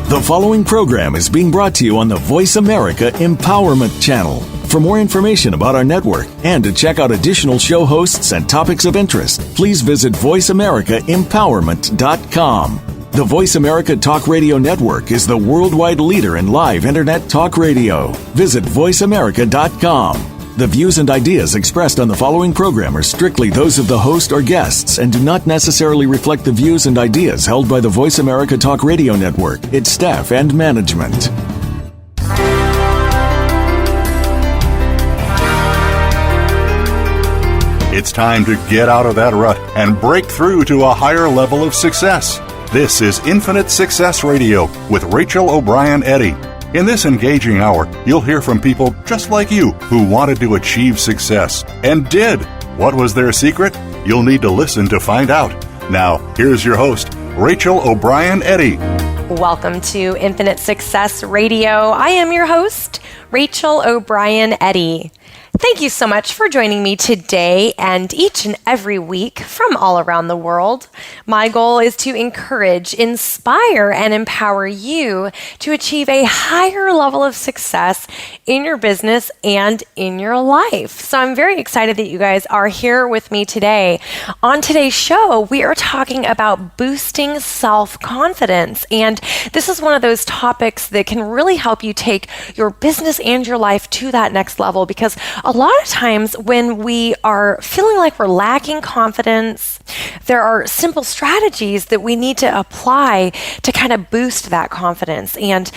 The following program is being brought to you on the Voice America Empowerment Channel. For more information about our network and to check out additional show hosts and topics of interest, please visit voiceamericaempowerment.com. The Voice America Talk Radio Network is the worldwide leader in live Internet talk radio. Visit voiceamerica.com. The views and ideas expressed on the following program are strictly those of the host or guests and do not necessarily reflect the views and ideas held by the Voice America Talk Radio Network, its staff, and management. It's time to get out of that rut and break through to a higher level of success. This is Infinite Success Radio with Rachel O'Brien Eddy. In this engaging hour, you'll hear from people just like you who wanted to achieve success and did. What was their secret? You'll need to listen to find out. Now, here's your host, Rachel O'Brien Eddy. Welcome to Infinite Success Radio. I am your host, Rachel O'Brien Eddy. Thank you so much for joining me today and each and every week from all around the world. My goal is to encourage, inspire, and empower you to achieve a higher level of success in your business and in your life. So I'm very excited that you guys are here with me today. On today's show, we are talking about boosting self-confidence. And this is one of those topics that can really help you take your business and your life to that next level, because a lot of times when we are feeling like we're lacking confidence, there are simple strategies that we need to apply to kind of boost that confidence. And,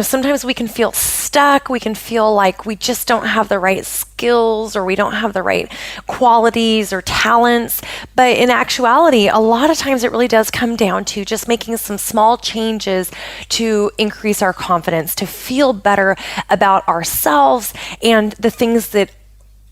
sometimes we can feel stuck. We can feel like we just don't have the right skills or we don't have the right qualities or talents. But in actuality, a lot of times it really does come down to just making some small changes to increase our confidence, to feel better about ourselves and the things that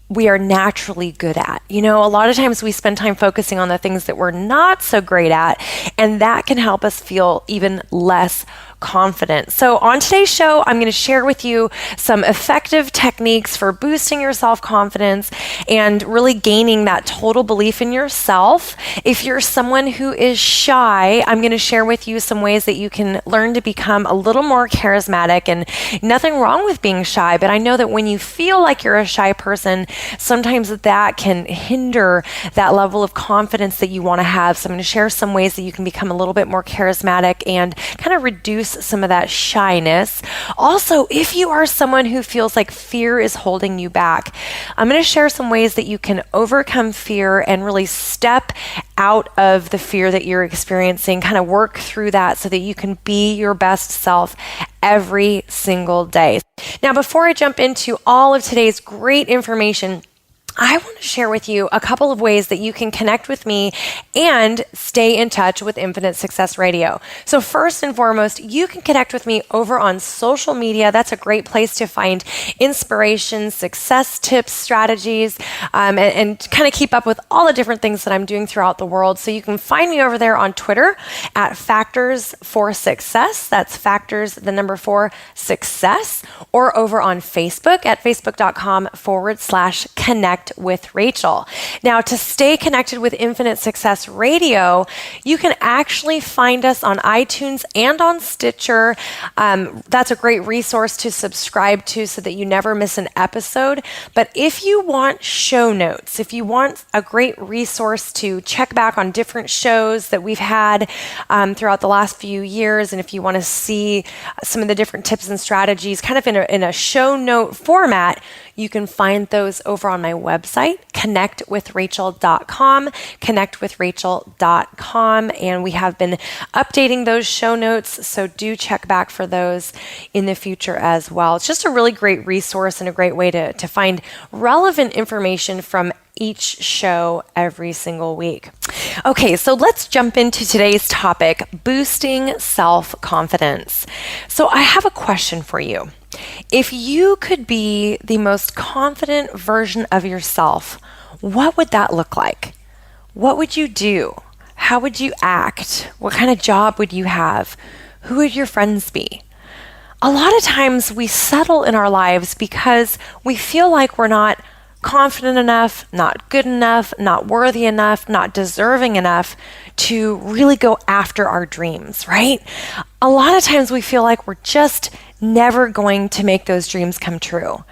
we are naturally good at. A lot of times we spend time focusing on the things that we're not so great at, and that can help us feel even less confident. So on today's show, I'm going to share with you some effective techniques for boosting your self-confidence and really gaining that total belief in yourself. If you're someone who is shy, I'm going to share with you some ways that you can learn to become a little more charismatic. And nothing wrong with being shy, but I know that when you feel like you're a shy person, sometimes that can hinder that level of confidence that you want to have. So I'm going to share some ways that you can become a little bit more charismatic and kind of reduce some of that shyness. Also, if you are someone who feels like fear is holding you back, I'm going to share some ways that you can overcome fear and really step out of the fear that you're experiencing, kind of work through that so that you can be your best self every single day. Now, before I jump into all of today's great information, I want to share with you a couple of ways that you can connect with me and stay in touch with Infinite Success Radio. So first and foremost, you can connect with me over on social media. That's a great place to find inspiration, success tips, strategies, and kind of keep up with all the different things that I'm doing throughout the world. So you can find me over there on Twitter at Factors for Success. That's Factors, the number 4, Success, or over on Facebook at facebook.com/connect with Rachel. Now, to stay connected with Infinite Success Radio, you can actually find us on iTunes and on Stitcher. That's a great resource to subscribe to so that you never miss an episode. But if you want show notes, if you want a great resource to check back on different shows that we've had throughout the last few years, and if you want to see some of the different tips and strategies kind of in a show note format, you can find those over on my website, connectwithrachel.com, connectwithrachel.com, and we have been updating those show notes, so do check back for those in the future as well. It's just a really great resource and a great way to find relevant information from each show every single week. Okay, so let's jump into today's topic, boosting self-confidence. So I have a question for you. If you could be the most confident version of yourself, what would that look like? What would you do? How would you act? What kind of job would you have? Who would your friends be? A lot of times we settle in our lives because we feel like we're not confident enough, not good enough, not worthy enough, not deserving enough to really go after our dreams, right? A lot of times we feel like we're just never going to make those dreams come true.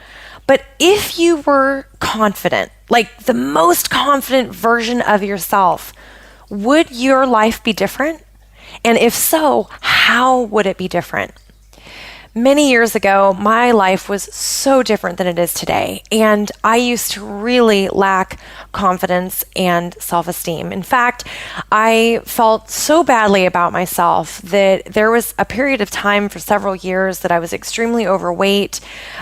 But if you were confident, like the most confident version of yourself, would your life be different? And if so, how would it be different? Many years ago, my life was so different than it is today, and I used to really lack confidence and self-esteem. In fact, I felt so badly about myself that there was a period of time for several years that I was extremely overweight.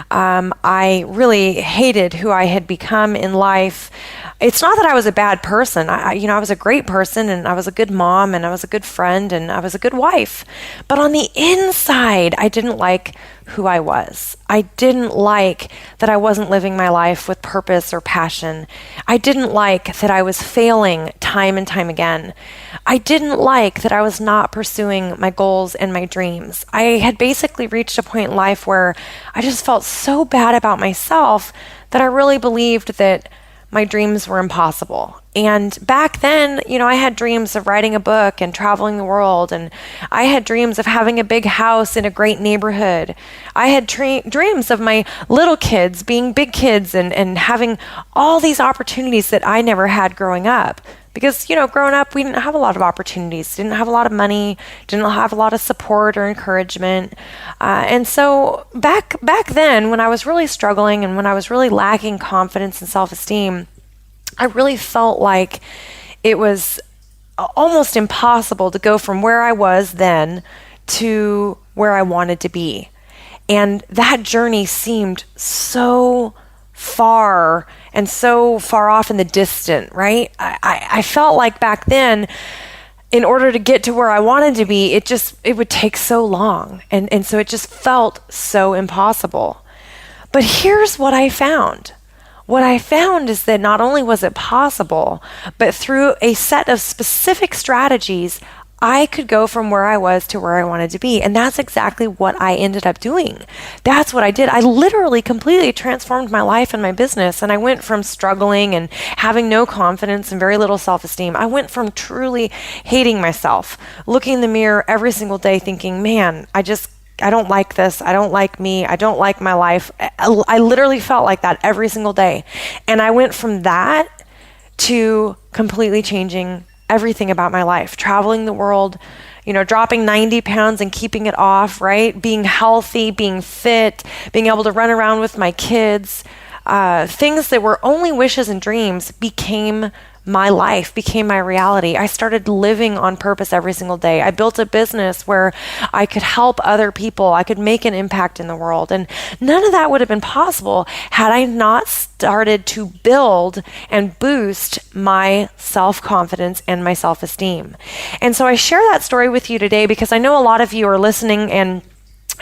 I really hated who I had become in life. It's not that I was a bad person. I was a great person, and I was a good mom, and I was a good friend, and I was a good wife. But on the inside, I didn't like who I was. I didn't like that I wasn't living my life with purpose or passion. I didn't like that I was failing time and time again. I didn't like that I was not pursuing my goals and my dreams. I had basically reached a point in life where I just felt so bad about myself that I really believed that my dreams were impossible. And back then, I had dreams of writing a book and traveling the world. And I had dreams of having a big house in a great neighborhood. I had dreams of my little kids being big kids and having all these opportunities that I never had growing up. Because, growing up, we didn't have a lot of opportunities, didn't have a lot of money, didn't have a lot of support or encouragement. And so back then, when I was really struggling and when I was really lacking confidence and self-esteem, I really felt like it was almost impossible to go from where I was then to where I wanted to be. And that journey seemed so far and so far off in the distant, right? I felt like back then, in order to get to where I wanted to be, it would take so long. And so it just felt so impossible. But here's what I found. What I found is that not only was it possible, but through a set of specific strategies, I could go from where I was to where I wanted to be. And that's exactly what I ended up doing. That's what I did. I literally completely transformed my life and my business. And I went from struggling and having no confidence and very little self-esteem. I went from truly hating myself, looking in the mirror every single day thinking, man, I don't like this. I don't like me. I don't like my life. I literally felt like that every single day. And I went from that to completely changing everything about my life, traveling the world, dropping 90 pounds and keeping it off, right? Being healthy, being fit, being able to run around with my kids. Things that were only wishes and dreams became my life, became my reality. I started living on purpose every single day. I built a business where I could help other people. I could make an impact in the world. And none of that would have been possible had I not started to build and boost my self-confidence and my self-esteem. And so I share that story with you today because I know a lot of you are listening and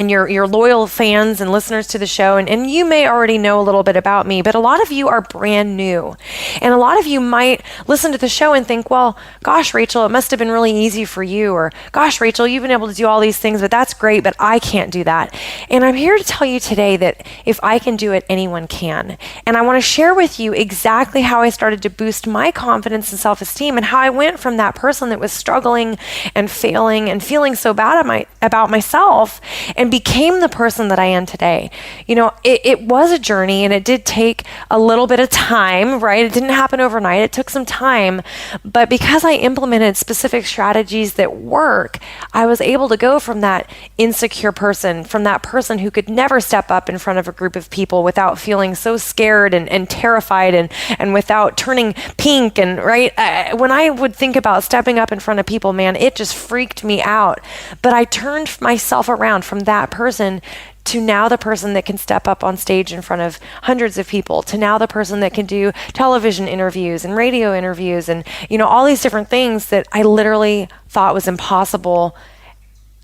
you're loyal fans and listeners to the show, and you may already know a little bit about me, but a lot of you are brand new. And a lot of you might listen to the show and think, well, gosh, Rachel, it must have been really easy for you, or gosh, Rachel, you've been able to do all these things, but that's great, but I can't do that. And I'm here to tell you today that if I can do it, anyone can. And I want to share with you exactly how I started to boost my confidence and self-esteem and how I went from that person that was struggling and failing and feeling so bad about myself and became the person that I am today. It was a journey and it did take a little bit of time, right? It didn't happen overnight. It took some time. But because I implemented specific strategies that work, I was able to go from that insecure person, from that person who could never step up in front of a group of people without feeling so scared and terrified and without turning pink. And right, when I would think about stepping up in front of people, man, it just freaked me out. But I turned myself around from that person to now the person that can step up on stage in front of hundreds of people, to now the person that can do television interviews and radio interviews and, all these different things that I literally thought was impossible,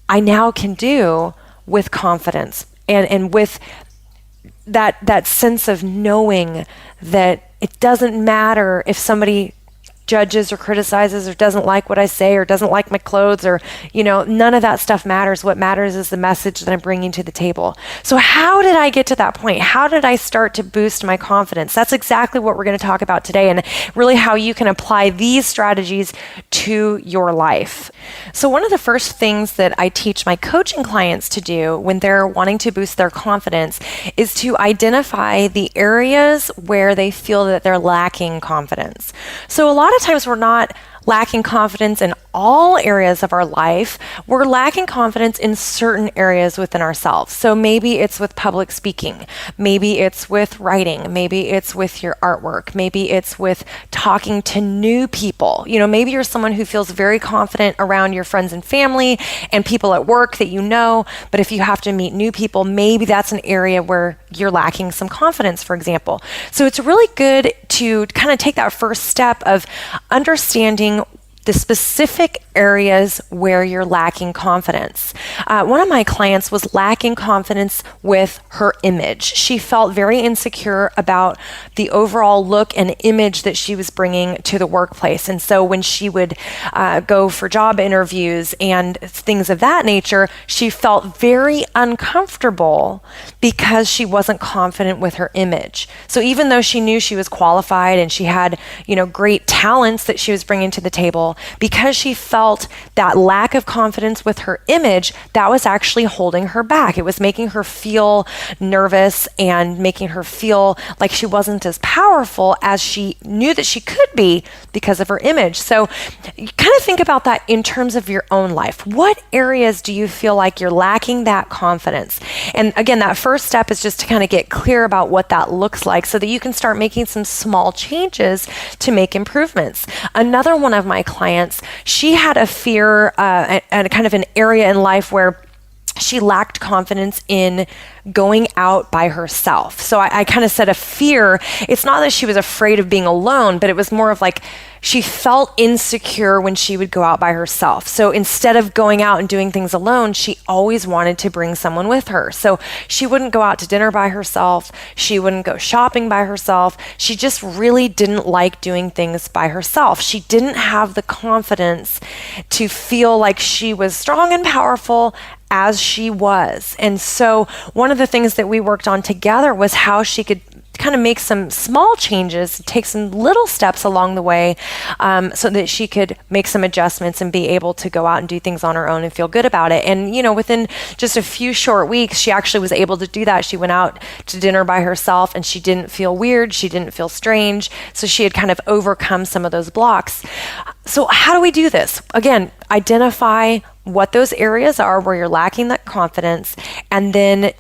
I now can do with confidence and with that sense of knowing that it doesn't matter if somebody judges or criticizes or doesn't like what I say or doesn't like my clothes or, none of that stuff matters. What matters is the message that I'm bringing to the table. So how did I get to that point? How did I start to boost my confidence? That's exactly what we're going to talk about today, and really how you can apply these strategies to your life. So one of the first things that I teach my coaching clients to do when they're wanting to boost their confidence is to identify the areas where they feel that they're lacking confidence. So a lot of times we're not lacking confidence in all areas of our life. We're lacking confidence in certain areas within ourselves. So maybe it's with public speaking. Maybe it's with writing. Maybe it's with your artwork. Maybe it's with talking to new people. Maybe you're someone who feels very confident around your friends and family and people at work that you know, but if you have to meet new people, maybe that's an area where you're lacking some confidence, for example. So it's really good to kind of take that first step of understanding the specific areas where you're lacking confidence. One of my clients was lacking confidence with her image. She felt very insecure about the overall look and image that she was bringing to the workplace. And so when she would go for job interviews and things of that nature, she felt very uncomfortable because she wasn't confident with her image. So even though she knew she was qualified and she had, great talents that she was bringing to the table, because she felt that lack of confidence with her image, that was actually holding her back. It was making her feel nervous and making her feel like she wasn't as powerful as she knew that she could be because of her image. So you kind of think about that in terms of your own life. What areas do you feel like you're lacking that confidence? And again, that first step is just to kind of get clear about what that looks like so that you can start making some small changes to make improvements. Another one of my clients, she had a fear and kind of an area in life where she lacked confidence in going out by herself. So I kind of said a fear. It's not that she was afraid of being alone, but it was more of like she felt insecure when she would go out by herself. So instead of going out and doing things alone, she always wanted to bring someone with her. So she wouldn't go out to dinner by herself. She wouldn't go shopping by herself. She just really didn't like doing things by herself. She didn't have the confidence to feel like she was strong and powerful as she was. And so one of the things that we worked on together was how she could kind of make some small changes, take some little steps along the way so that she could make some adjustments and be able to go out and do things on her own and feel good about it. And, within just a few short weeks, she actually was able to do that. She went out to dinner by herself and she didn't feel weird. She didn't feel strange. So she had kind of overcome some of those blocks. So how do we do this? Again, identify what those areas are where you're lacking that confidence. And then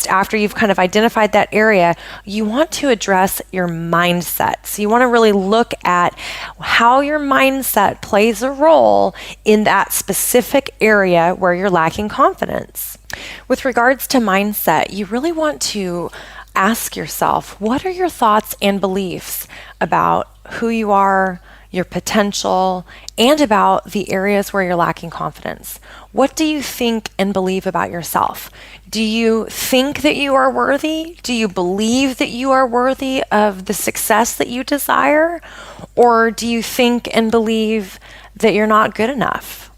after you've kind of identified that area, you want to address your mindset. So you want to really look at how your mindset plays a role in that specific area where you're lacking confidence. With regards to mindset, you really want to ask yourself, what are your thoughts and beliefs about who you are, your potential, and about the areas where you're lacking confidence? What do you think and believe about yourself? Do you think that you are worthy? Do you believe that you are worthy of the success that you desire? Or do you think and believe that you're not good enough?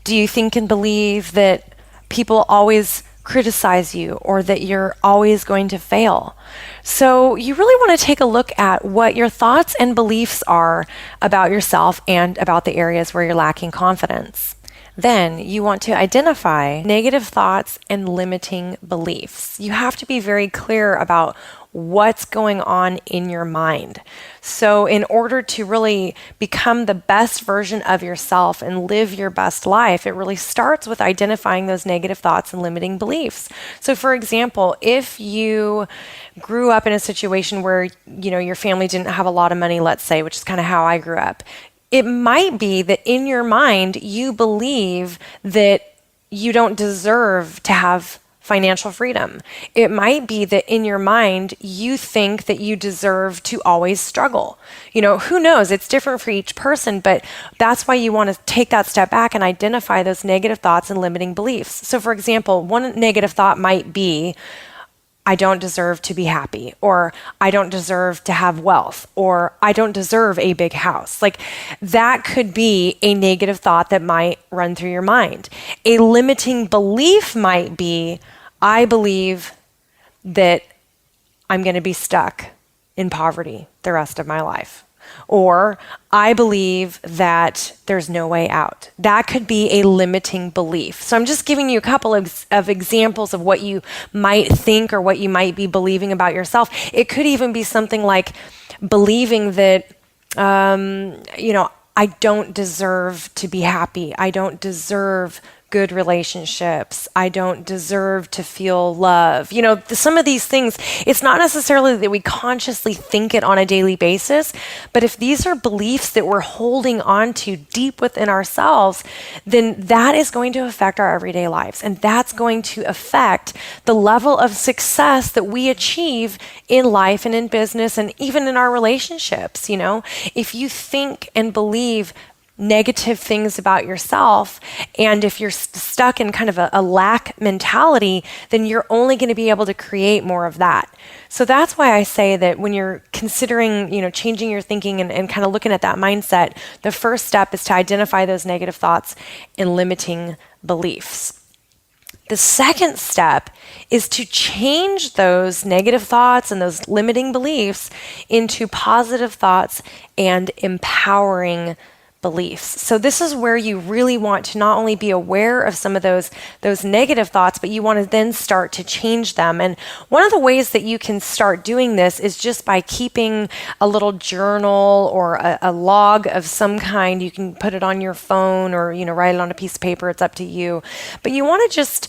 Do you think and believe that people always criticize you or that you're always going to fail? So you really want to take a look at what your thoughts and beliefs are about yourself and about the areas where you're lacking confidence. Then you want to identify negative thoughts and limiting beliefs. You have to be very clear about what's going on in your mind. So in order to really become the best version of yourself and live your best life, it really starts with identifying those negative thoughts and limiting beliefs. So for example, if you grew up in a situation where, your family didn't have a lot of money, let's say, which is kind of how I grew up, it might be that in your mind, you believe that you don't deserve to have financial freedom. It might be that in your mind, you think that you deserve to always struggle. Who knows? It's different for each person, but that's why you want to take that step back and identify those negative thoughts and limiting beliefs. So for example, one negative thought might be, I don't deserve to be happy, or I don't deserve to have wealth, or I don't deserve a big house. Like, that could be a negative thought that might run through your mind. A limiting belief might be, I believe that I'm going to be stuck in poverty the rest of my life. Or I believe that there's no way out. That could be a limiting belief. So I'm just giving you a couple of examples of what you might think or what you might be believing about yourself. It could even be something like believing that, I don't deserve to be happy. I don't deserve good relationships. I don't deserve to feel love. Some of these things, it's not necessarily that we consciously think it on a daily basis, but if these are beliefs that we're holding on to deep within ourselves, then that is going to affect our everyday lives. And that's going to affect the level of success that we achieve in life and in business and even in our relationships. If you think and believe negative things about yourself, and if you're stuck in kind of a lack mentality, then you're only going to be able to create more of that. So that's why I say that when you're considering, changing your thinking and kind of looking at that mindset, the first step is to identify those negative thoughts and limiting beliefs. The second step is to change those negative thoughts and those limiting beliefs into positive thoughts and empowering beliefs. So this is where you really want to not only be aware of some of those negative thoughts, but you want to then start to change them. And one of the ways that you can start doing this is just by keeping a little journal or a log of some kind. You can put it on your phone or, write it on a piece of paper. It's up to you. But you want to just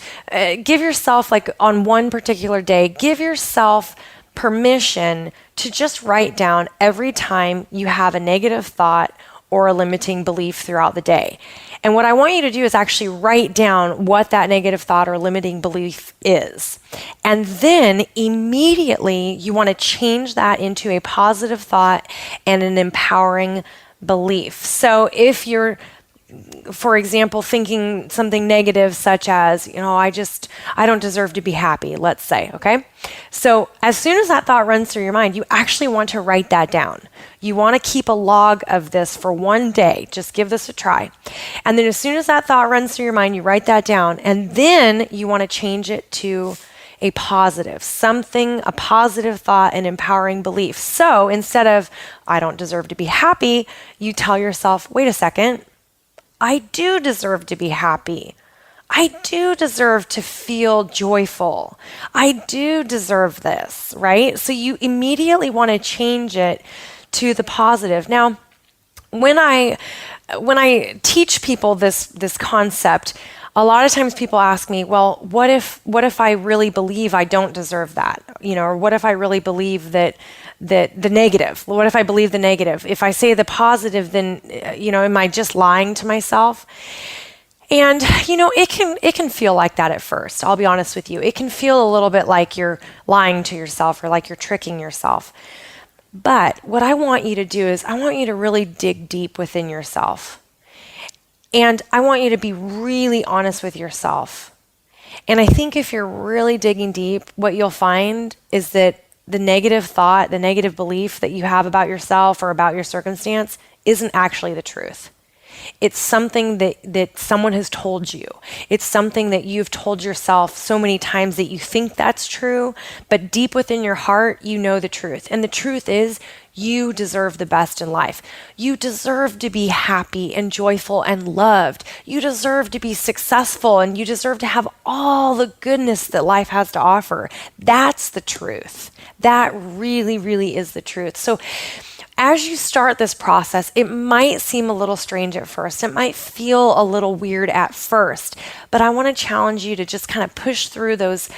give yourself, like on one particular day, give yourself permission to just write down every time you have a negative thought or a limiting belief throughout the day. And what I want you to do is actually write down what that negative thought or limiting belief is. And then immediately you want to change that into a positive thought and an empowering belief. So if you're, for example, thinking something negative such as, I don't deserve to be happy, let's say, okay? So as soon as that thought runs through your mind, you actually want to write that down. You want to keep a log of this for one day. Just give this a try. And then as soon as that thought runs through your mind, you write that down. And then you want to change it to a positive thought and empowering belief. So instead of, I don't deserve to be happy, you tell yourself, wait a second, I do deserve to be happy. I do deserve to feel joyful. I do deserve this, right? So you immediately want to change it to the positive. Now, when I teach people this concept, a lot of times people ask me, well, what if I really believe I don't deserve that? Or what if I really believe that the negative? What if I believe the negative? If I say the positive, then, am I just lying to myself? And, it can feel like that at first. I'll be honest with you. It can feel a little bit like you're lying to yourself or like you're tricking yourself. But what I want you to do is I want you to really dig deep within yourself. And I want you to be really honest with yourself. And I think if you're really digging deep, what you'll find is that the negative thought, the negative belief that you have about yourself or about your circumstance isn't actually the truth. It's something that someone has told you. It's something that you've told yourself so many times that you think that's true, but deep within your heart, you know the truth. And the truth is, you deserve the best in life. You deserve to be happy and joyful and loved. You deserve to be successful, and you deserve to have all the goodness that life has to offer. That's the truth. That really, really is the truth. So as you start this process, it might seem a little strange at first. It might feel a little weird at first, but I want to challenge you to just kind of push through those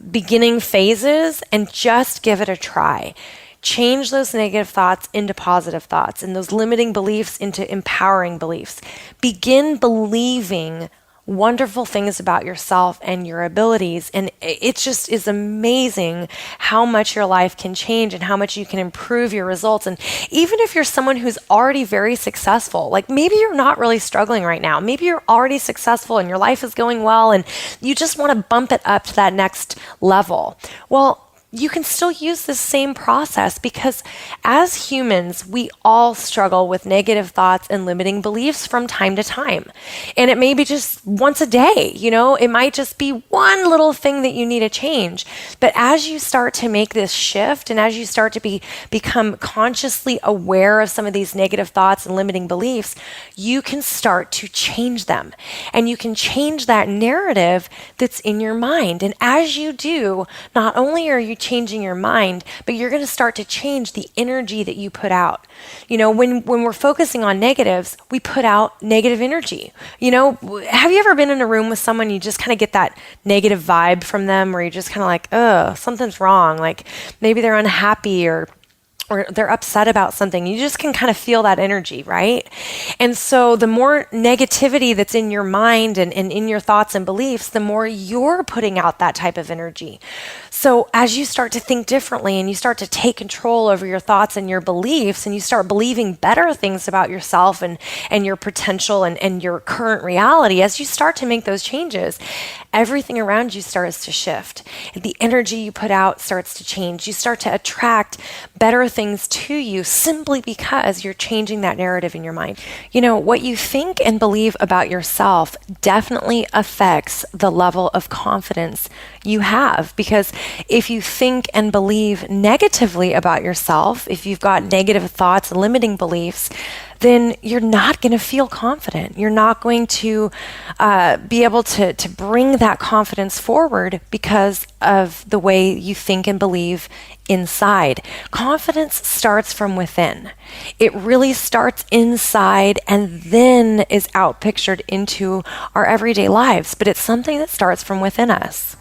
beginning phases and just give it a try. Change those negative thoughts into positive thoughts and those limiting beliefs into empowering beliefs. Begin believing wonderful things about yourself and your abilities. And it just is amazing how much your life can change and how much you can improve your results. And even if you're someone who's already very successful, like maybe you're not really struggling right now, maybe you're already successful and your life is going well and you just want to bump it up to that next level. Well, you can still use this same process, because as humans, we all struggle with negative thoughts and limiting beliefs from time to time. And it may be just once a day, it might just be one little thing that you need to change. But as you start to make this shift and as you start to become consciously aware of some of these negative thoughts and limiting beliefs, you can start to change them. And you can change that narrative that's in your mind. And as you do, not only are you changing your mind, but you're going to start to change the energy that you put out. When we're focusing on negatives, we put out negative energy. Have you ever been in a room with someone, you just kind of get that negative vibe from them, where you're just kind of like, oh, something's wrong. Like maybe they're unhappy or they're upset about something. You just can kind of feel that energy, right? And so the more negativity that's in your mind and in your thoughts and beliefs, the more you're putting out that type of energy. So as you start to think differently and you start to take control over your thoughts and your beliefs, and you start believing better things about yourself and your potential and your current reality, as you start to make those changes, everything around you starts to shift. The energy you put out starts to change. You start to attract better things to you simply because you're changing that narrative in your mind. What you think and believe about yourself definitely affects the level of confidence you have, because if you think and believe negatively about yourself, if you've got negative thoughts and limiting beliefs, then you're not going to feel confident. You're not going to be able to bring that confidence forward because of the way you think and believe inside. Confidence starts from within. It really starts inside and then is outpictured into our everyday lives, but it's something that starts from within us.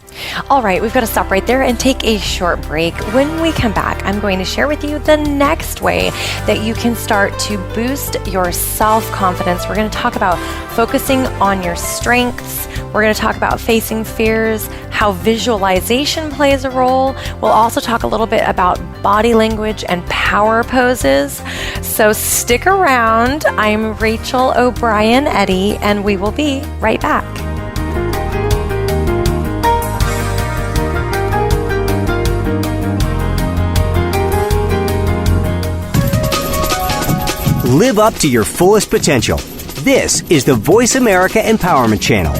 All right, we've got to stop right there and take a short break. When we come back, I'm going to share with you the next way that you can start to boost your self-confidence. We're going to talk about focusing on your strengths. We're going to talk about facing fears, how visualization plays a role. We'll also talk a little bit about body language and power poses. So stick around. I'm Rachel O'Brien Eddy, and we will be right back. Live up to your fullest potential. This is the Voice America Empowerment Channel.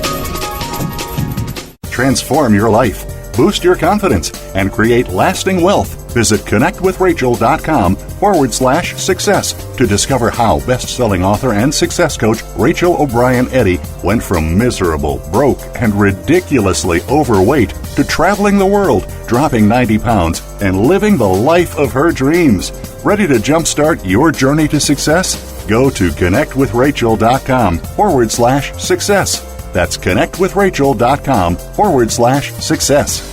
Transform your life, boost your confidence, and create lasting wealth. Visit connectwithrachel.com/success to discover how best-selling author and success coach Rachel O'Brien Eddy went from miserable, broke, and ridiculously overweight to traveling the world, dropping 90 pounds, and living the life of her dreams. Ready to jumpstart your journey to success? Go to connectwithrachel.com/success. That's connectwithrachel.com/success.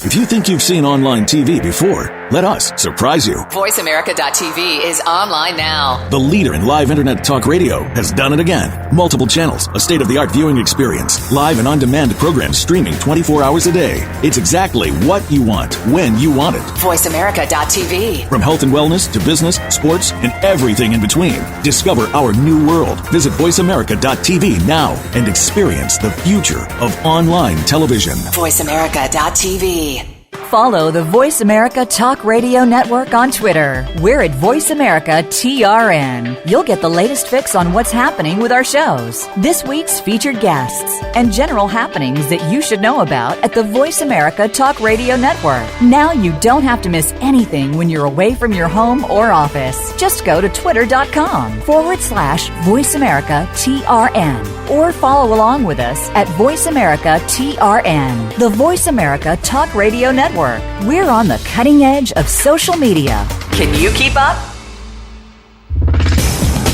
If you think you've seen online TV before, let us surprise you. VoiceAmerica.tv is online now. The leader in live internet talk radio has done it again. Multiple channels, a state-of-the-art viewing experience, live and on-demand programs streaming 24 hours a day. It's exactly what you want, when you want it. VoiceAmerica.tv. From health and wellness to business, sports, and everything in between. Discover our new world. Visit VoiceAmerica.tv now and experience the future of online television. VoiceAmerica.tv. Follow the Voice America Talk Radio Network on Twitter. We're at Voice America TRN. You'll get the latest fix on what's happening with our shows, this week's featured guests, and general happenings that you should know about at the Voice America Talk Radio Network. Now you don't have to miss anything when you're away from your home or office. Just go to twitter.com/Voice America TRN or follow along with us at Voice America TRN, the Voice America Talk Radio Network. We're on the cutting edge of social media. Can you keep up?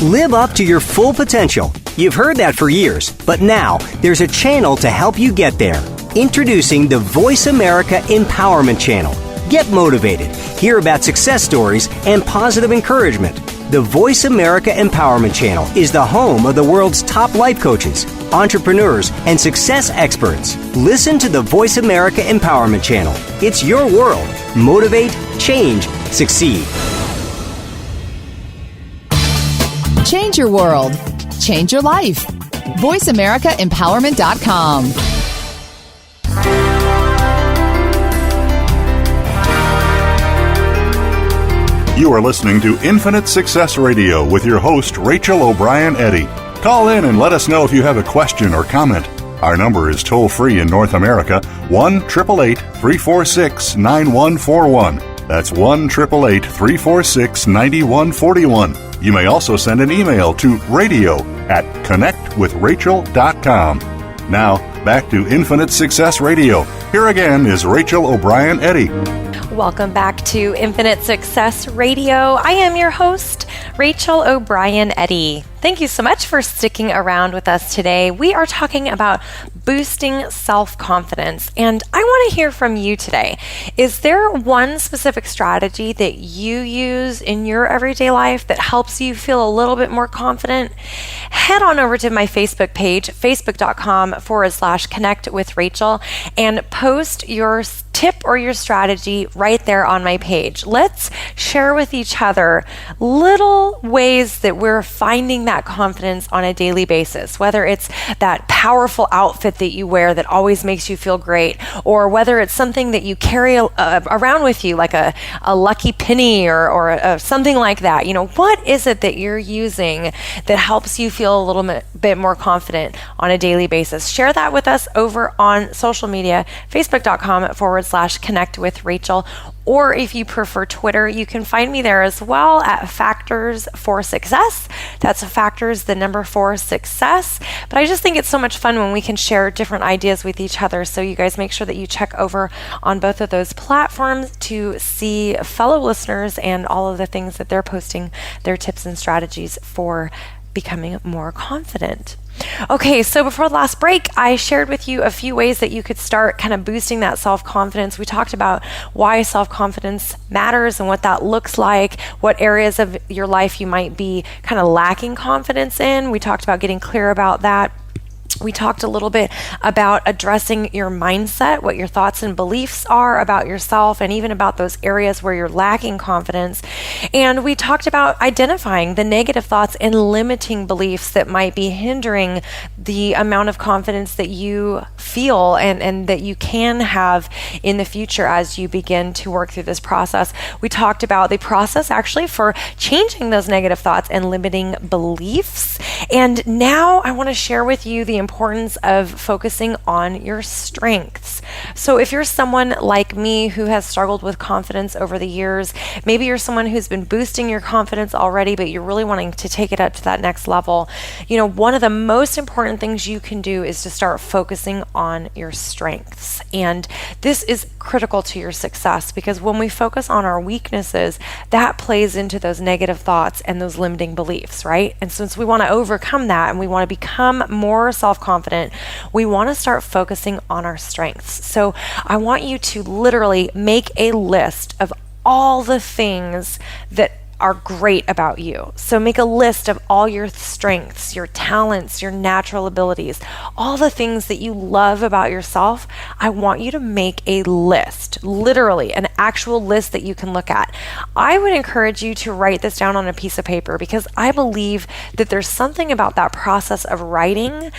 Live up to your full potential. You've heard that for years, but now there's a channel to help you get there. Introducing the Voice America Empowerment Channel. Get motivated, hear about success stories, and positive encouragement. The Voice America Empowerment Channel is the home of the world's top life coaches, entrepreneurs, and success experts. Listen to the Voice America Empowerment Channel. It's your world. Motivate, change, succeed. Change your world. Change your life. VoiceAmericaEmpowerment.com. You are listening to Infinite Success Radio with your host, Rachel O'Brien Eddy. Call in and let us know if you have a question or comment. Our number is toll-free in North America, 1-888-346-9141. That's 1-888-346-9141. You may also send an email to radio@connectwithrachel.com. Now, back to Infinite Success Radio. Here again is Rachel O'Brien Eddy. Welcome back to Infinite Success Radio. I am your host, Rachel O'Brien Eddy. Thank you so much for sticking around with us today. We are talking about boosting self-confidence, and I want to hear from you today. Is there one specific strategy that you use in your everyday life that helps you feel a little bit more confident? Head on over to my Facebook page, facebook.com/connectwithrachel, and post your tip or your strategy right there on my page. Let's share with each other little ways that we're finding that confidence on a daily basis, whether it's that powerful outfit that you wear that always makes you feel great, or whether it's something that you carry around with you, like a lucky penny or something like that. You know, what is it that you're using that helps you feel a little bit more confident on a daily basis? Share that with us over on social media, facebook.com/connectwithrachel. Or if you prefer Twitter, you can find me there as well at Factors for Success. That's Factors, the number 4 Success. But I just think it's so much fun when we can share different ideas with each other. So you guys make sure that you check over on both of those platforms to see fellow listeners and all of the things that they're posting, their tips and strategies for becoming more confident. Okay, so before the last break, I shared with you a few ways that you could start kind of boosting that self-confidence. We talked about why self-confidence matters and what that looks like, what areas of your life you might be kind of lacking confidence in. We talked about getting clear about that. We talked a little bit about addressing your mindset, what your thoughts and beliefs are about yourself, and even about those areas where you're lacking confidence. And we talked about identifying the negative thoughts and limiting beliefs that might be hindering the amount of confidence that you feel and that you can have in the future as you begin to work through this process. We talked about the process actually for changing those negative thoughts and limiting beliefs. And now I want to share with you the importance of focusing on your strengths. So if you're someone like me who has struggled with confidence over the years, maybe you're someone who's been boosting your confidence already, but you're really wanting to take it up to that next level. You know, one of the most important things you can do is to start focusing on your strengths. And this is critical to your success, because when we focus on our weaknesses, that plays into those negative thoughts and those limiting beliefs, right? And since we want to overcome that and we want to become more self-confident, we want to start focusing on our strengths. So I want you to literally make a list of all the things that are great about you. So make a list of all your strengths, your talents, your natural abilities, all the things that you love about yourself. I want you to make a list, literally an actual list that you can look at. I would encourage you to write this down on a piece of paper, because I believe that there's something about that process of writing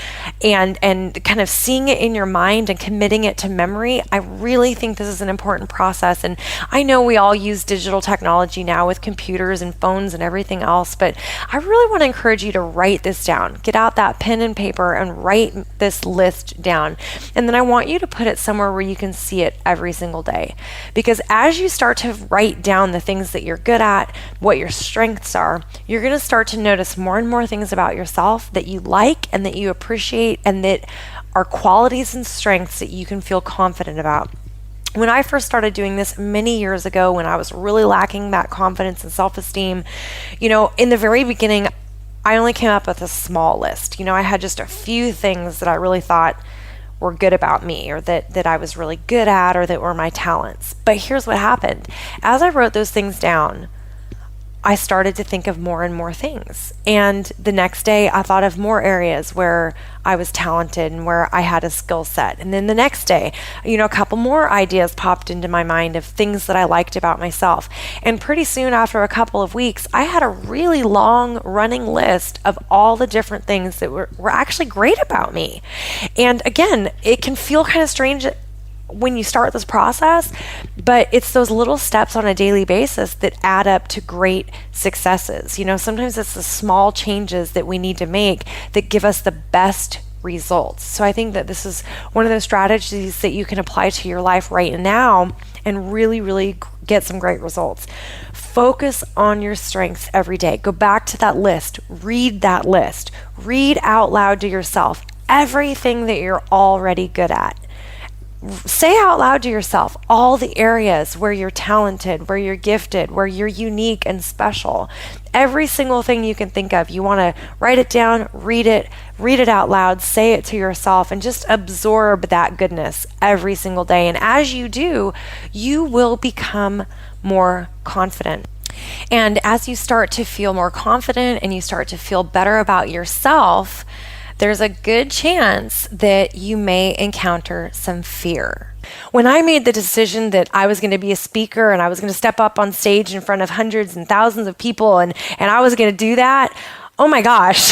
and kind of seeing it in your mind and committing it to memory. I really think this is an important process. And I know we all use digital technology now with computers and phones and everything else, but I really want to encourage you to write this down. Get out that pen and paper and write this list down. And then I want you to put it somewhere where you can see it every single day. Because as you start to write down the things that you're good at, what your strengths are, you're going to start to notice more and more things about yourself that you like and that you appreciate and that are qualities and strengths that you can feel confident about. When I first started doing this many years ago, when I was really lacking that confidence and self-esteem, you know, in the very beginning, I only came up with a small list. You know, I had just a few things that I really thought were good about me, or that I was really good at, or that were my talents. But here's what happened. As I wrote those things down, I started to think of more and more things. And the next day, I thought of more areas where I was talented and where I had a skill set. And then the next day, a couple more ideas popped into my mind of things that I liked about myself. And pretty soon, after a couple of weeks, I had a really long running list of all the different things that were actually great about me. And again, it can feel kind of strange when you start this process, but it's those little steps on a daily basis that add up to great successes. Sometimes it's the small changes that we need to make that give us the best results. So I think that this is one of those strategies that you can apply to your life right now and really, really get some great results. Focus on your strengths every day. Go back to that list. Read that list. Read out loud to yourself everything that you're already good at. Say out loud to yourself all the areas where you're talented, where you're gifted, where you're unique and special. Every single thing you can think of, you want to write it down, read it out loud, say it to yourself, and just absorb that goodness every single day. And as you do, you will become more confident. And as you start to feel more confident and you start to feel better about yourself, there's a good chance that you may encounter some fear. When I made the decision that I was going to be a speaker and I was going to step up on stage in front of hundreds and thousands of people and I was going to do that, oh my gosh,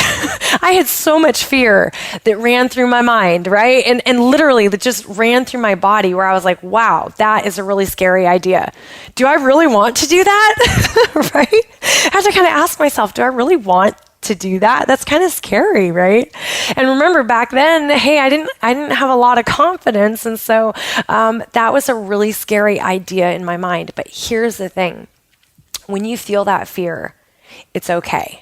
I had so much fear that ran through my mind, right? And literally that just ran through my body where I was like, wow, that is a really scary idea. Do I really want to do that? Right? I had to kind of ask myself, do I really want to do that? That's kind of scary, right? And remember back then, hey, I didn't have a lot of confidence. And so that was a really scary idea in my mind. But here's the thing. When you feel that fear, it's okay.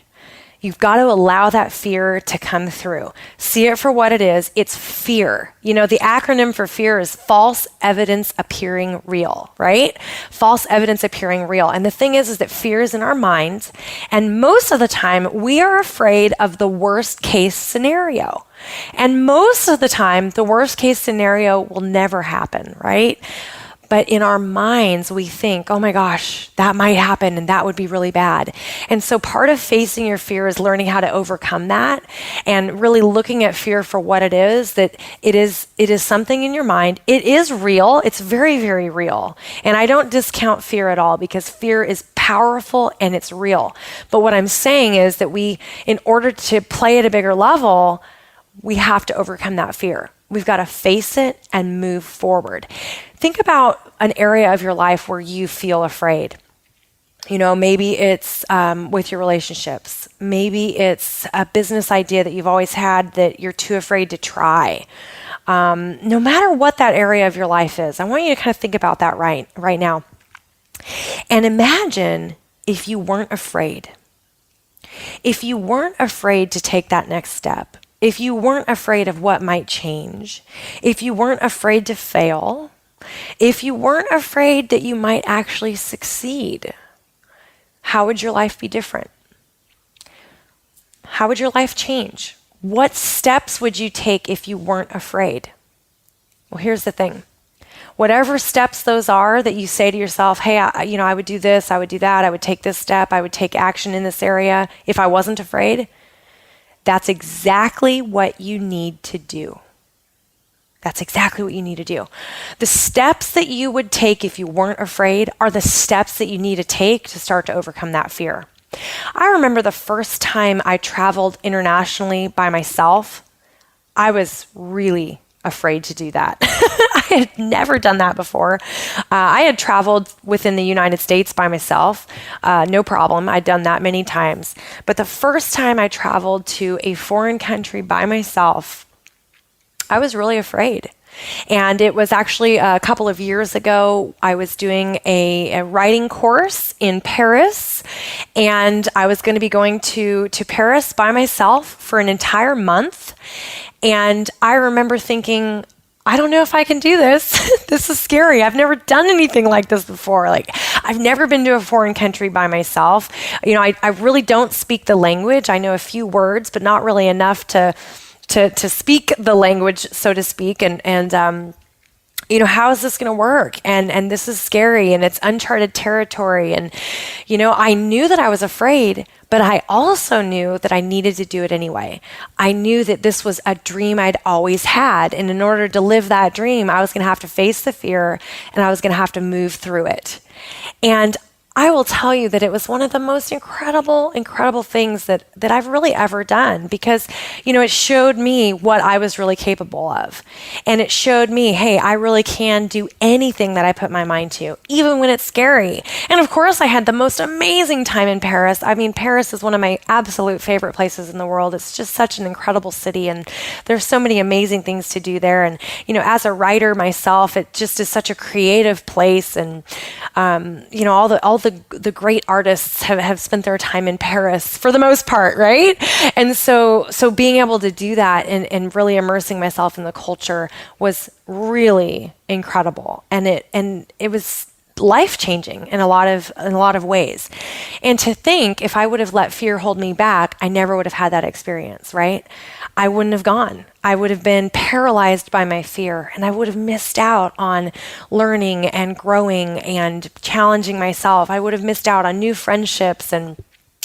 You've got to allow that fear to come through. See it for what it is. It's fear. The acronym for fear is false evidence appearing real, right? False evidence appearing real. And the thing is that fear is in our minds. And most of the time, we are afraid of the worst case scenario. And most of the time, the worst case scenario will never happen, right? But in our minds, we think, oh my gosh, that might happen and that would be really bad. And so part of facing your fear is learning how to overcome that and really looking at fear for what it is, that it is something in your mind. It is real. It's very, very real. And I don't discount fear at all because fear is powerful and it's real. But what I'm saying is that in order to play at a bigger level, we have to overcome that fear. We've got to face it and move forward. Think about an area of your life where you feel afraid. Maybe it's with your relationships. Maybe it's a business idea that you've always had that you're too afraid to try. No matter what that area of your life is, I want you to kind of think about that right now. And imagine if you weren't afraid. If you weren't afraid to take that next step. If you weren't afraid of what might change, if you weren't afraid to fail, if you weren't afraid that you might actually succeed, how would your life be different? How would your life change? What steps would you take if you weren't afraid? Well, here's the thing. Whatever steps those are that you say to yourself, hey, I would do this, I would do that, I would take this step, I would take action in this area if I wasn't afraid, that's exactly what you need to do. That's exactly what you need to do. The steps that you would take if you weren't afraid are the steps that you need to take to start to overcome that fear. I remember the first time I traveled internationally by myself, I was really afraid to do that. I had never done that before. I had traveled within the United States by myself, no problem. I'd done that many times. But the first time I traveled to a foreign country by myself, I was really afraid. And it was actually a couple of years ago, I was doing a writing course in Paris, and I was going to be going to Paris by myself for an entire month. And I remember thinking, I don't know if I can do this. This is scary. I've never done anything like this before. I've never been to a foreign country by myself. I really don't speak the language. I know a few words, but not really enough to speak the language, so to speak. And how is this going to work? And this is scary and it's uncharted territory. And, I knew that I was afraid, but I also knew that I needed to do it anyway. I knew that this was a dream I'd always had. And in order to live that dream, I was going to have to face the fear and I was going to have to move through it. And I will tell you that it was one of the most incredible things that I've really ever done, because, it showed me what I was really capable of. And it showed me, hey, I really can do anything that I put my mind to, even when it's scary. And of course, I had the most amazing time in Paris. I mean, Paris is one of my absolute favorite places in the world. It's just such an incredible city, and there's so many amazing things to do there. And, as a writer myself, it just is such a creative place. And, all the great artists have spent their time in Paris for the most part, right? And so being able to do that and really immersing myself in the culture was really incredible. And it was life-changing in a lot of ways. And to think, if I would have let fear hold me back, I never would have had that experience, right? I wouldn't have gone. I would have been paralyzed by my fear, and I would have missed out on learning and growing and challenging myself. I would have missed out on new friendships and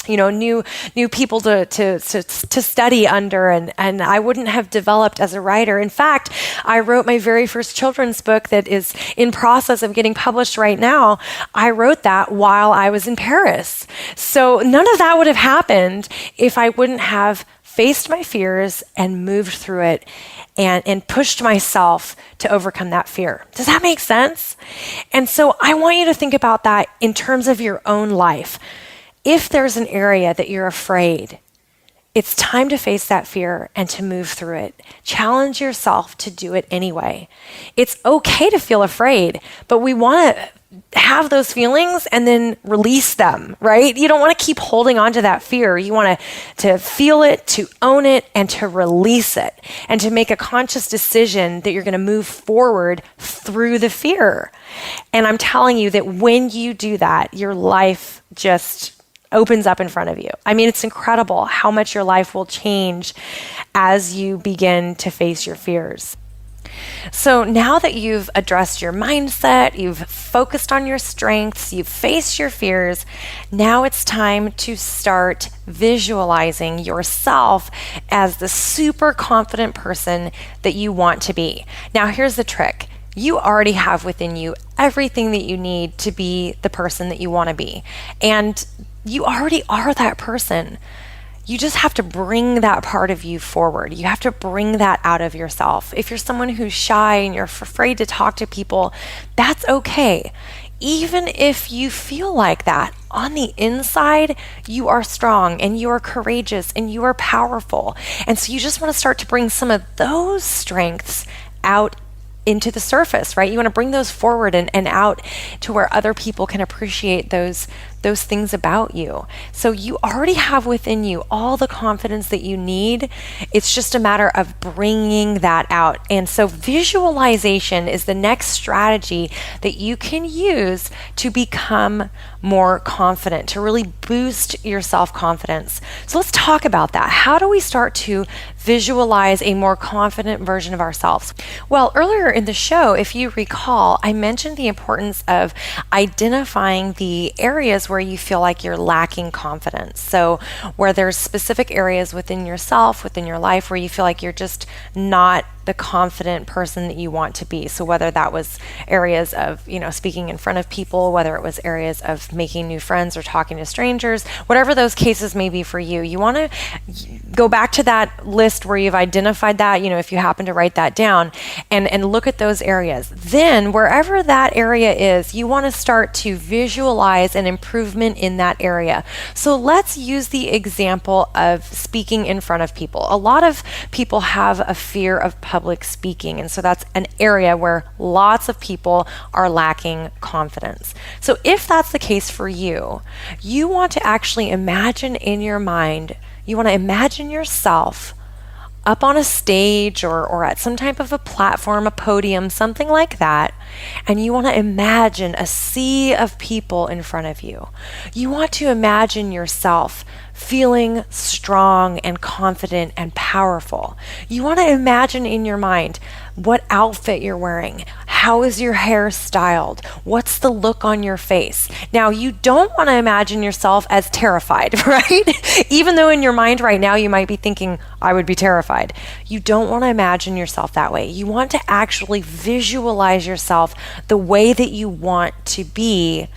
new people to study under, and I wouldn't have developed as a writer. In fact, I wrote my very first children's book that is in process of getting published right now. I wrote that while I was in Paris. So none of that would have happened if I wouldn't have faced my fears and moved through it and pushed myself to overcome that fear. Does that make sense? And so I want you to think about that in terms of your own life. If there's an area that you're afraid, it's time to face that fear and to move through it. Challenge yourself to do it anyway. It's okay to feel afraid, but we want to have those feelings and then release them, right? You don't want to keep holding on to that fear. You want to feel it, to own it, and to release it, and to make a conscious decision that you're going to move forward through the fear. And I'm telling you that when you do that, your life just opens up in front of you. I mean, it's incredible how much your life will change as you begin to face your fears. So now that you've addressed your mindset, you've focused on your strengths, you've faced your fears, now it's time to start visualizing yourself as the super confident person that you want to be. Now, here's the trick. You already have within you everything that you need to be the person that you want to be. And you already are that person. You just have to bring that part of you forward. You have to bring that out of yourself. If you're someone who's shy and you're afraid to talk to people, that's okay. Even if you feel like that, on the inside, you are strong and you are courageous and you are powerful. And so you just want to start to bring some of those strengths out into the surface, right? You want to bring those forward and out to where other people can appreciate those things about you. So you already have within you all the confidence that you need. It's just a matter of bringing that out. And so visualization is the next strategy that you can use to become more confident, to really boost your self-confidence. So let's talk about that. How do we start to visualize a more confident version of ourselves? Well, earlier in the show, if you recall, I mentioned the importance of identifying the areas where you feel like you're lacking confidence. So where there's specific areas within yourself, within your life, where you feel like you're just not the confident person that you want to be. So whether that was areas of, speaking in front of people, whether it was areas of making new friends or talking to strangers, whatever those cases may be for you, you want to go back to that list where you've identified that, if you happen to write that down, and look at those areas. Then wherever that area is, you want to start to visualize an improvement in that area. So let's use the example of speaking in front of people. A lot of people have a fear of public speaking, and so that's an area where lots of people are lacking confidence. So if that's the case for you, you want to actually imagine in your mind, you want to imagine yourself up on a stage or at some type of a platform, a podium, something like that, and you want to imagine a sea of people in front of you. You want to imagine yourself feeling strong and confident and powerful. You want to imagine in your mind what outfit you're wearing. How is your hair styled? What's the look on your face? Now, you don't want to imagine yourself as terrified, right? Even though in your mind right now you might be thinking, I would be terrified. You don't want to imagine yourself that way. You want to actually visualize yourself the way that you want to be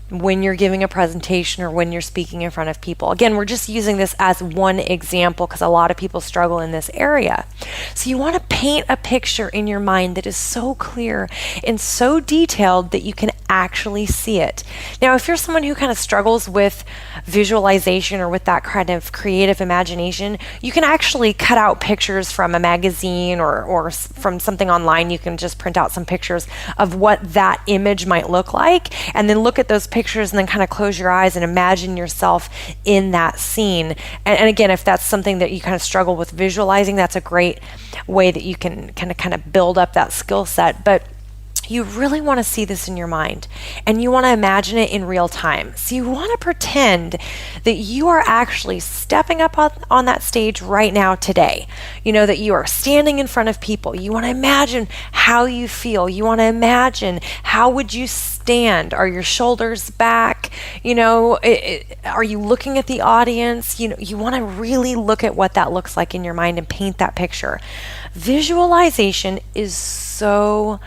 when you're giving a presentation or when you're speaking in front of people. Again, we're just using this as one example because a lot of people struggle in this area. So you want to paint a picture in your mind that is so clear and so detailed that you can actually see it. Now, if you're someone who kind of struggles with visualization or with that kind of creative imagination, you can actually cut out pictures from a magazine or from something online. You can just print out some pictures of what that image might look like, and then look at those pictures and then kind of close your eyes and imagine yourself in that scene. And again, if that's something that you kind of struggle with visualizing, that's a great way that you can kind of build up that skill set. But you really want to see this in your mind, and you want to imagine it in real time. So you want to pretend that you are actually stepping up on that stage right now today. You know, that you are standing in front of people. You want to imagine how you feel. You want to imagine how would you stand? Are your shoulders back? You know, are you looking at the audience? You know, you want to really look at what that looks like in your mind and paint that picture. Visualization is so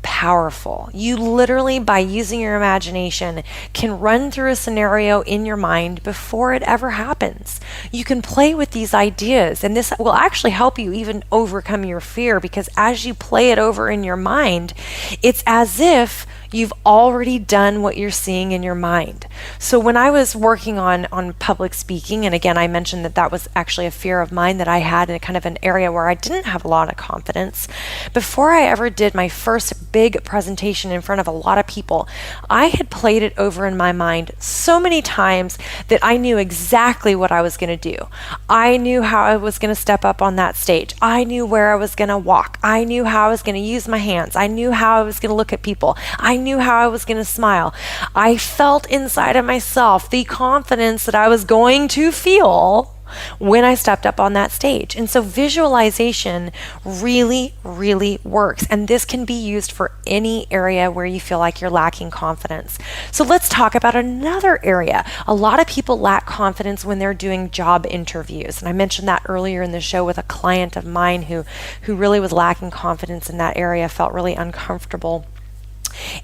powerful. You literally, by using your imagination, can run through a scenario in your mind before it ever happens. You can play with these ideas, and this will actually help you even overcome your fear, because as you play it over in your mind, it's as if you've already done what you're seeing in your mind. So when I was working on public speaking, and again, I mentioned that was actually a fear of mine that I had in kind of an area where I didn't have a lot of confidence. Before I ever did my first big presentation in front of a lot of people, I had played it over in my mind so many times that I knew exactly what I was going to do. I knew how I was going to step up on that stage. I knew where I was going to walk. I knew how I was going to use my hands. I knew how I was going to look at people. I knew how I was going to smile. I felt inside of myself the confidence that I was going to feel when I stepped up on that stage. And so visualization really, really works. And this can be used for any area where you feel like you're lacking confidence. So let's talk about another area. A lot of people lack confidence when they're doing job interviews. And I mentioned that earlier in the show with a client of mine who really was lacking confidence in that area, felt really uncomfortable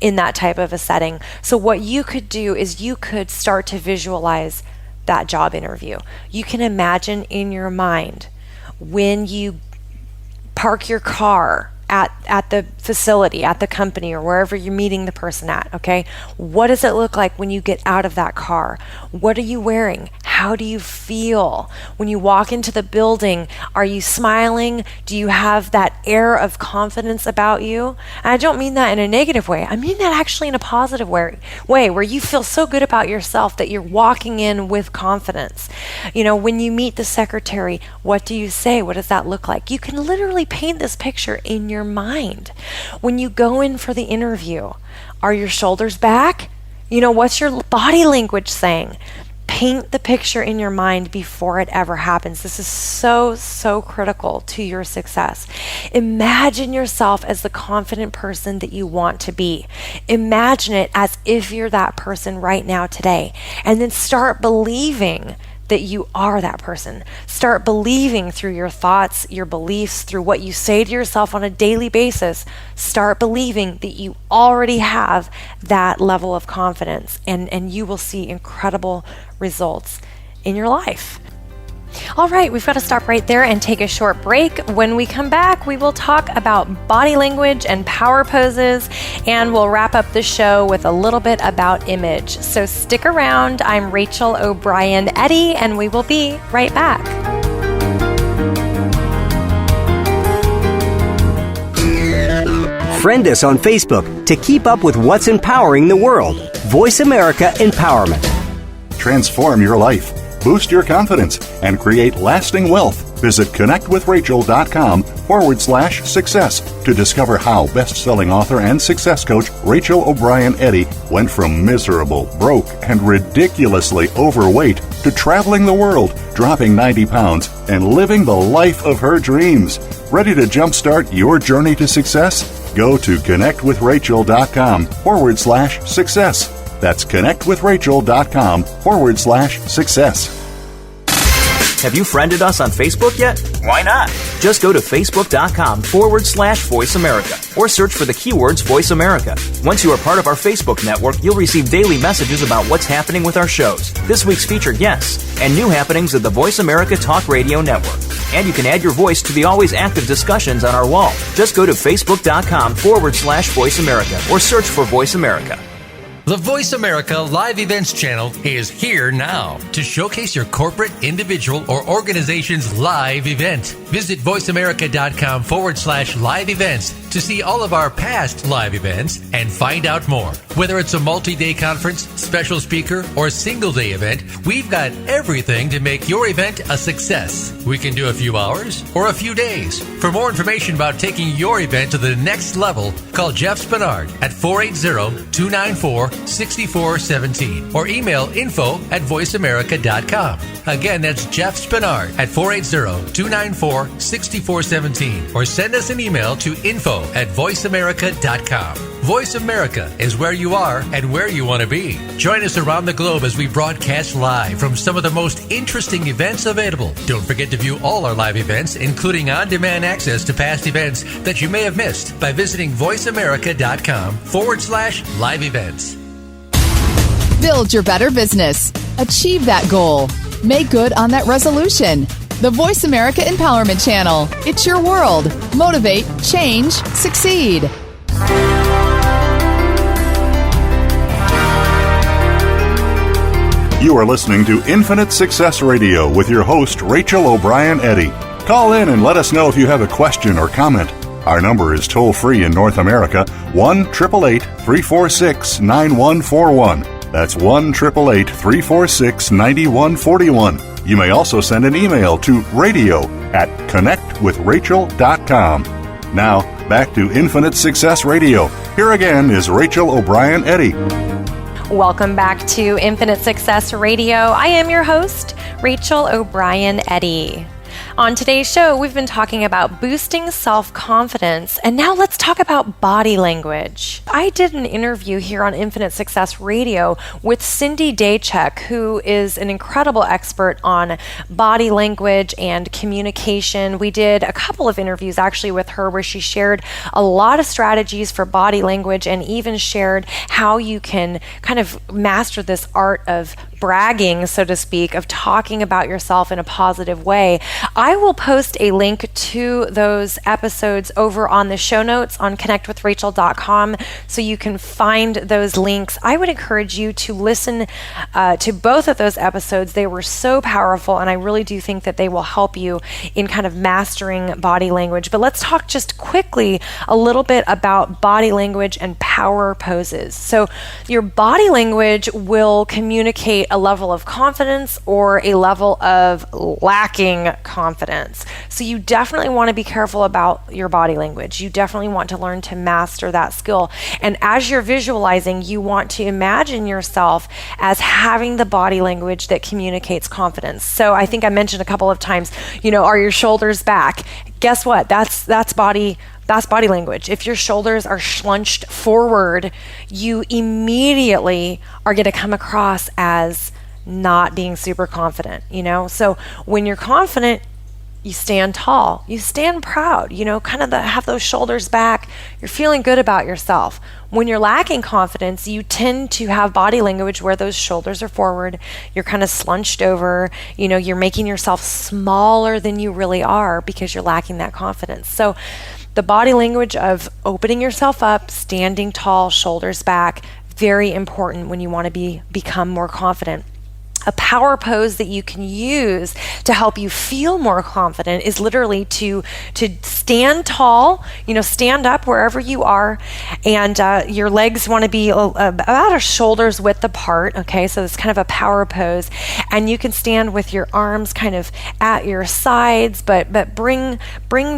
in that type of a setting. So what you could do is you could start to visualize that job interview. You can imagine in your mind when you park your car at the facility, at the company, or wherever you're meeting the person at, okay? What does it look like when you get out of that car? What are you wearing? How do you feel? When you walk into the building, are you smiling? Do you have that air of confidence about you? And I don't mean that in a negative way. I mean that actually in a positive way where you feel so good about yourself that you're walking in with confidence. You know, when you meet the secretary, what do you say? What does that look like? You can literally paint this picture in your mind. When you go in for the interview, are your shoulders back? You know, what's your body language saying? Paint the picture in your mind before it ever happens. This is so critical to your success. Imagine yourself as the confident person that you want to be. Imagine it as if you're that person right now today. And then start believing that you are that person. Start believing through your thoughts, your beliefs, through what you say to yourself on a daily basis. Start believing that you already have that level of confidence, and you will see incredible results in your life. All right, we've got to stop right there and take a short break. When we come back, we will talk about body language and power poses, and we'll wrap up the show with a little bit about image. So stick around. I'm Rachel O'Brien Eddy, and we will be right back. Friend us on Facebook to keep up with what's empowering the world. Voice America Empowerment. Transform your life, boost your confidence, and create lasting wealth. Visit connectwithrachel.com/success to discover how best-selling author and success coach Rachel O'Brien Eddy went from miserable, broke, and ridiculously overweight to traveling the world, dropping 90 pounds, and living the life of her dreams. Ready to jumpstart your journey to success? Go to connectwithrachel.com/success. That's connectwithrachel.com/success. Have you friended us on Facebook yet? Why not? Just go to facebook.com/Voice America or search for the keywords Voice America. Once you are part of our Facebook network, you'll receive daily messages about what's happening with our shows, this week's featured guests, and new happenings of the Voice America Talk Radio Network. And you can add your voice to the always active discussions on our wall. Just go to facebook.com/Voice America or search for Voice America. The Voice America Live Events channel is here now to showcase your corporate, individual, or organization's live event. Visit voiceamerica.com/live events to see all of our past live events and find out more. Whether it's a multi-day conference, special speaker, or single-day event, we've got everything to make your event a success. We can do a few hours or a few days. For more information about taking your event to the next level, call Jeff Spinard at 480-294-6417 or email info@voiceamerica.com. Again, that's Jeff Spinard at 480-294-6417 or send us an email to info@voiceamerica.com. Voice America is where you are and where you want to be. Join us around the globe as we broadcast live from some of the most interesting events available. Don't forget to view all our live events, including on-demand access to past events that you may have missed by visiting voiceamerica.com/live events. Build your better business. Achieve that goal. Make good on that resolution. The Voice America Empowerment Channel. It's your world. Motivate, change, succeed. You are listening to Infinite Success Radio with your host, Rachel O'Brien Eddy. Call in and let us know if you have a question or comment. Our number is toll-free in North America, 1-888-346-9141. That's 1-888-346-9141. You may also send an email to radio@connectwithrachel.com. Now, back to Infinite Success Radio. Here again is Rachel O'Brien Eddy. Welcome back to Infinite Success Radio. I am your host, Rachel O'Brien Eddy. On today's show, we've been talking about boosting self-confidence, and now let's talk about body language. I did an interview here on Infinite Success Radio with Cindy Daychek, who is an incredible expert on body language and communication. We did a couple of interviews actually with her where she shared a lot of strategies for body language and even shared how you can kind of master this art of bragging, so to speak, of talking about yourself in a positive way. I will post a link to those episodes over on the show notes on connectwithrachel.com so you can find those links. I would encourage you to listen to both of those episodes. They were so powerful, and I really do think that they will help you in kind of mastering body language. But let's talk just quickly a little bit about body language and power poses. So your body language will communicate a level of confidence or a level of lacking confidence. So you definitely want to be careful about your body language. You definitely want to learn to master that skill. And as you're visualizing, you want to imagine yourself as having the body language that communicates confidence. So I think I mentioned a couple of times, are your shoulders back? Guess what? That's body language. If your shoulders are slunched forward, you immediately are going to come across as not being super confident, So when you're confident, you stand tall, you stand proud, have those shoulders back. You're feeling good about yourself. When you're lacking confidence, you tend to have body language where those shoulders are forward. You're kind of slunched over, you're making yourself smaller than you really are because you're lacking that confidence. So the body language of opening yourself up, standing tall, shoulders back, very important when you want to become more confident. A power pose that you can use to help you feel more confident is literally to stand tall, stand up wherever you are, and your legs want to be about a shoulder's width apart, okay? So it's kind of a power pose, and you can stand with your arms kind of at your sides, but bring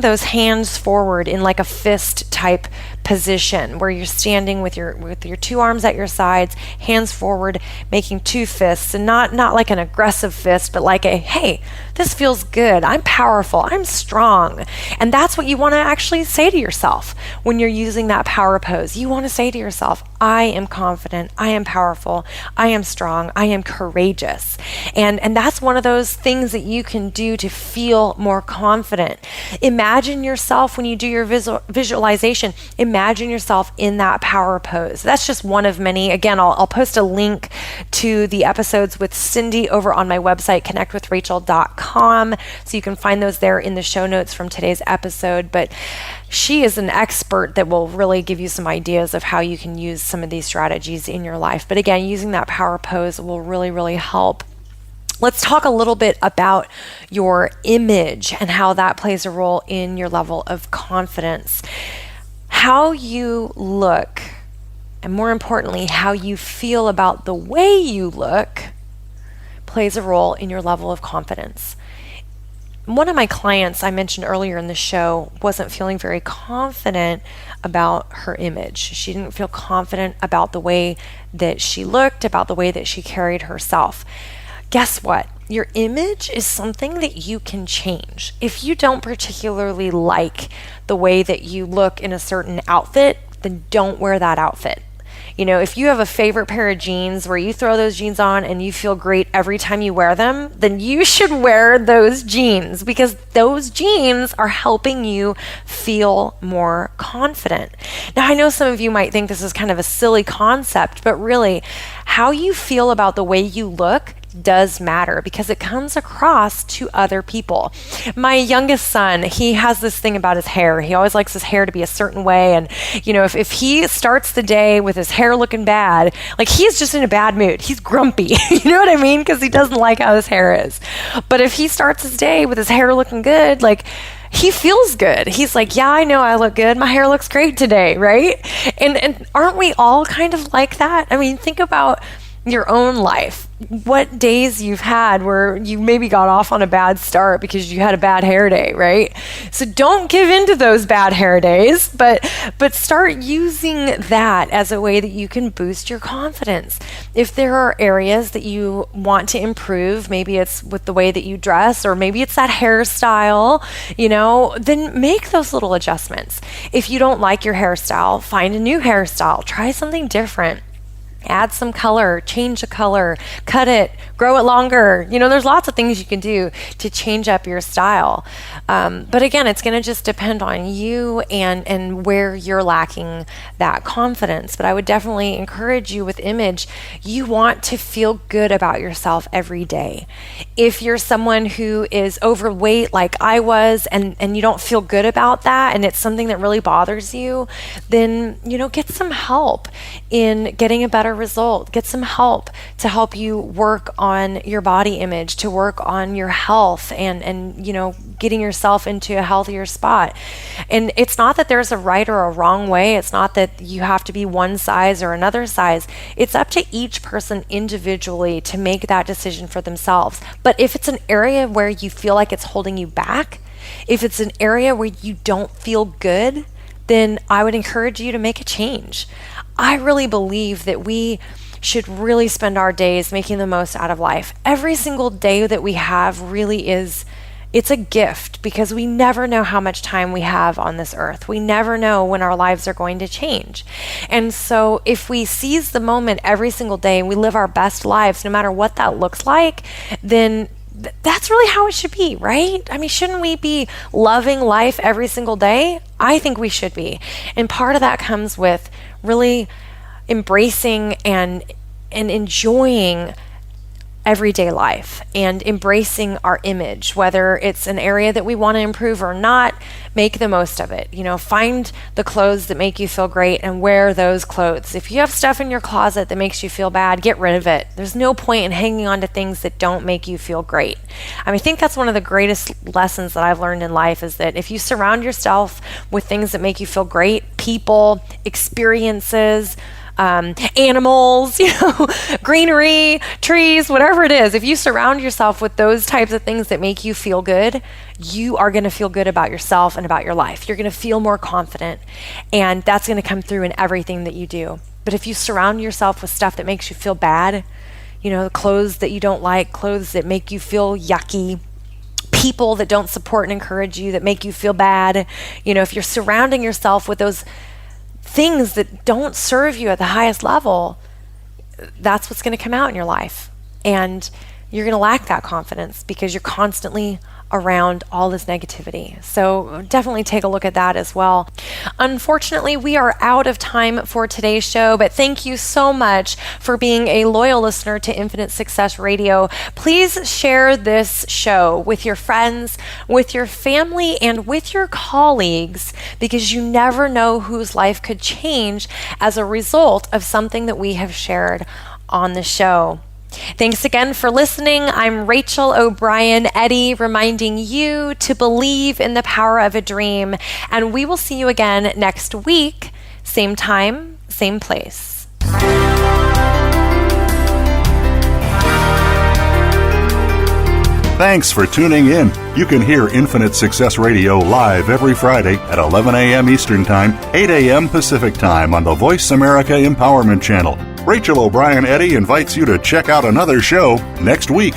those hands forward in like a fist type position where you're standing with your two arms at your sides, hands forward, making two fists, and not like an aggressive fist, but like a, hey, this feels good. I'm powerful. I'm strong. And that's what you want to actually say to yourself when you're using that power pose. You want to say to yourself, I am confident. I am powerful. I am strong. I am courageous. And that's one of those things that you can do to feel more confident. Imagine yourself when you do your visualization. Imagine yourself in that power pose. That's just one of many. Again, I'll post a link to the episodes with Cindy over on my website, connectwithrachel.com. So you can find those there in the show notes from today's episode. But she is an expert that will really give you some ideas of how you can use some of these strategies in your life. But again, using that power pose will really, really help. Let's talk a little bit about your image and how that plays a role in your level of confidence. How you look, and more importantly, how you feel about the way you look, plays a role in your level of confidence. One of my clients I mentioned earlier in the show wasn't feeling very confident about her image. She didn't feel confident about the way that she looked, about the way that she carried herself. Guess what? Your image is something that you can change. If you don't particularly like the way that you look in a certain outfit, then don't wear that outfit. If you have a favorite pair of jeans where you throw those jeans on and you feel great every time you wear them, then you should wear those jeans, because those jeans are helping you feel more confident. Now, I know some of you might think this is kind of a silly concept, but really, how you feel about the way you look does matter, because it comes across to other people. My youngest son, he has this thing about his hair. He always likes his hair to be a certain way. And, if he starts the day with his hair looking bad, like, he's just in a bad mood. He's grumpy. You know what I mean? Because he doesn't like how his hair is. But if he starts his day with his hair looking good, like, he feels good. He's like, yeah, I know I look good. My hair looks great today, right? And aren't we all kind of like that? I mean, think about your own life. What days you've had where you maybe got off on a bad start because you had a bad hair day, right? So don't give in to those bad hair days, but start using that as a way that you can boost your confidence. If there are areas that you want to improve, maybe it's with the way that you dress, or maybe it's that hairstyle, then make those little adjustments. If you don't like your hairstyle, find a new hairstyle. Try something different. Add some color, change the color, cut it, grow it longer. There's lots of things you can do to change up your style. But again, it's going to just depend on you and where you're lacking that confidence. But I would definitely encourage you with image, you want to feel good about yourself every day. If you're someone who is overweight like I was, and you don't feel good about that, and it's something that really bothers you, then, get some help in getting a better result. Get some help to help you work on your body image, to work on your health, and getting yourself into a healthier spot. And it's not that there's a right or a wrong way. It's not that you have to be one size or another size. It's up to each person individually to make that decision for themselves. But if it's an area where you feel like it's holding you back, if it's an area where you don't feel good, then I would encourage you to make a change. I really believe that we should really spend our days making the most out of life. Every single day that we have really it's a gift, because we never know how much time we have on this earth. We never know when our lives are going to change. And so if we seize the moment every single day and we live our best lives, no matter what that looks like, then that's really how it should be, right? I mean, shouldn't we be loving life every single day? I think we should be. And part of that comes with really embracing and enjoying everyday life and embracing our image, whether it's an area that we want to improve or not. Make the most of it. Find the clothes that make you feel great and wear those clothes. If you have stuff in your closet that makes you feel bad, get rid of it. There's no point in hanging on to things that don't make you feel great. I think that's one of the greatest lessons that I've learned in life, is that if you surround yourself with things that make you feel great, people, experiences, animals, greenery, trees, whatever it is, if you surround yourself with those types of things that make you feel good, you are going to feel good about yourself and about your life. You're going to feel more confident, and that's going to come through in everything that you do. But if you surround yourself with stuff that makes you feel bad, clothes that you don't like, clothes that make you feel yucky, people that don't support and encourage you, that make you feel bad, if you're surrounding yourself with those things that don't serve you at the highest level, that's what's going to come out in your life. And you're going to lack that confidence because you're constantly around all this negativity. So definitely take a look at that as well. Unfortunately, we are out of time for today's show, but thank you so much for being a loyal listener to Infinite Success Radio. Please share this show with your friends, with your family, and with your colleagues, because you never know whose life could change as a result of something that we have shared on the show. Thanks again for listening. I'm Rachel O'Brien Eddy, reminding you to believe in the power of a dream. And we will see you again next week, same time, same place. Thanks for tuning in. You can hear Infinite Success Radio live every Friday at 11 a.m. Eastern Time, 8 a.m. Pacific Time on the Voice America Empowerment Channel. Rachel O'Brien Eddy invites you to check out another show next week.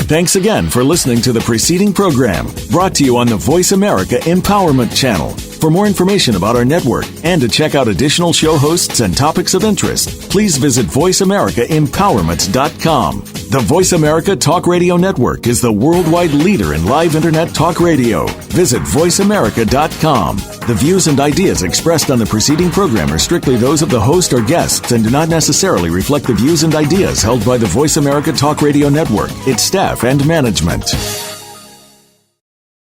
Thanks again for listening to the preceding program, brought to you on the Voice America Empowerment Channel. For more information about our network and to check out additional show hosts and topics of interest, please visit voiceamericaempowerment.com. The Voice America Talk Radio Network is the worldwide leader in live Internet talk radio. Visit voiceamerica.com. The views and ideas expressed on the preceding program are strictly those of the host or guests and do not necessarily reflect the views and ideas held by the Voice America Talk Radio Network, its staff, and management.